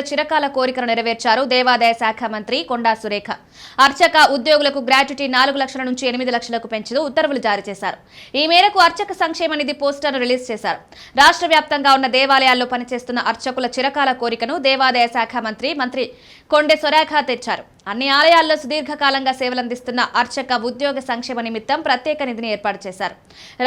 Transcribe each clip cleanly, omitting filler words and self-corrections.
చిరకాల కోరికను నెరవేర్చారు దేవాదాయ శాఖ మంత్రి కొండా సురేఖ. అర్చక ఉద్యోగులకు గ్రాట్యుటీ 4 లక్షల నుంచి 8 లక్షలకు పెంచుతూ ఉత్తర్వులు జారీ చేశారు. ఈ మేరకు అర్చక సంక్షేమ నిధి పోస్టర్ను రిలీజ్ చేశారు. రాష్ట్ర వ్యాప్తంగా ఉన్న దేవాలయాల్లో పనిచేస్తున్న అర్చకుల చిరకాల కోరికను దేవాదాయ శాఖ మంత్రి కొండా సురేఖ తెచ్చారు. అన్ని ఆలయాల్లో సుదీర్ఘకాలంగా సేవలందిస్తున్న అర్చక ఉద్యోగ సంక్షేమ నిమిత్తం ప్రత్యేక నిధిని ఏర్పాటు చేశారు.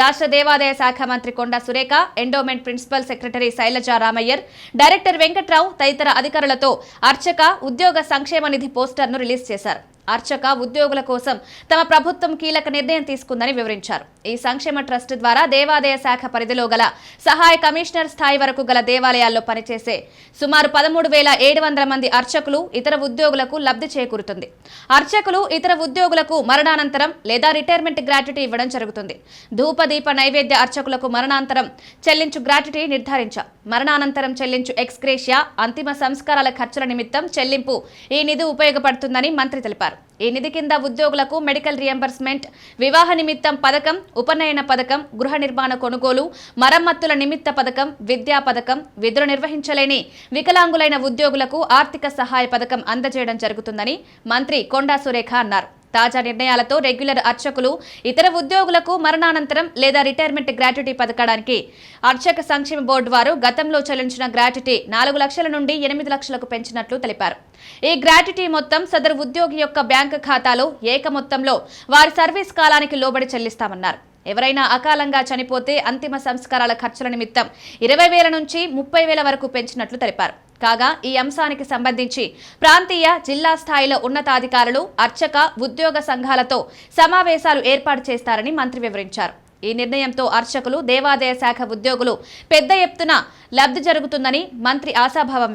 రాష్ట్ర దేవాదాయ శాఖ మంత్రి Konda Surekha, endowment principal secretary Sailaja Ramaiyer, director Venkatrao తదితర అధికారులతో అర్చక ఉద్యోగ సంక్షేమ నిధి పోస్టర్ను రిలీజ్ చేశారు. అర్చక ఉద్యోగుల కోసం తమ ప్రభుత్వం కీలక నిర్ణయం తీసుకుందని వివరించారు. ఈ సంక్షేమ ట్రస్ట్ ద్వారా దేవాదాయ శాఖ పరిధిలో గల సహాయ కమిషనర్ స్థాయి వరకు గల దేవాలయాల్లో పనిచేసే సుమారు 13,700 మంది అర్చకులు, ఇతర ఉద్యోగులకు లబ్ధి చేకూరుతుంది. అర్చకులు, ఇతర ఉద్యోగులకు మరణానంతరం లేదా రిటైర్మెంట్ గ్రాట్యుటీ ఇవ్వడం జరుగుతుంది. ధూపదీప నైవేద్య అర్చకులకు మరణానంతరం చెల్లించు గ్రాట్యుటీ నిర్ధారించారు. మరణానంతరం చెల్లించు ఎక్స్గ్రేషియా, అంతిమ సంస్కారాల ఖర్చుల నిమిత్తం చెల్లింపు ఈ నిధి ఉపయోగపడుతుందని మంత్రి తెలిపారు. ఈ నిధి కింద ఉద్యోగులకు మెడికల్ రియంబర్స్మెంట్, వివాహ నిమిత్తం పథకం, ఉపనయన పథకం, గృహ నిర్మాణ కొనుగోలు, మరమ్మతుల నిమిత్త పథకం, విద్యా పథకం, విధులు నిర్వహించలేని వికలాంగులైన ఉద్యోగులకు ఆర్థిక సహాయ పథకం అందజేయడం జరుగుతుందని మంత్రి కొండా సురేఖ అన్నారు. తాజా నిర్ణయాలతో రెగ్యులర్ అర్చకులు, ఇతర ఉద్యోగులకు మరణానంతరం లేదా రిటైర్మెంట్ గ్రాట్యుటీ పథకానికి అర్చక సంక్షేమ బోర్డు వారు గతంలో చెల్లించిన గ్రాట్యుటీ 4 లక్షల నుండి 8 లక్షలకు పెంచినట్లు తెలిపారు. ఈ గ్రాట్యుటీ మొత్తం సదరు ఉద్యోగి యొక్క బ్యాంకు ఖాతాలో ఏక మొత్తంలో వారి సర్వీస్ కాలానికి లోబడి చెల్లిస్తామన్నారు. ఎవరైనా అకాలంగా చనిపోతే అంతిమ సంస్కారాల ఖర్చుల నిమిత్తం 20,000 నుంచి 30,000 వరకు పెంచినట్లు తెలిపారు. కాగా ఈ అంశానికి సంబంధించి ప్రాంతీయ, జిల్లా స్థాయిలో ఉన్నతాధికారులు, అర్చక ఉద్యోగ సంఘాలతో సమావేశాలు ఏర్పాటు చేస్తారని మంత్రి వివరించారు. ఈ నిర్ణయంతో అర్చకులు, దేవాదాయ శాఖ ఉద్యోగులు పెద్ద ఎత్తున లబ్ధి జరుగుతుందని మంత్రి ఆశాభావం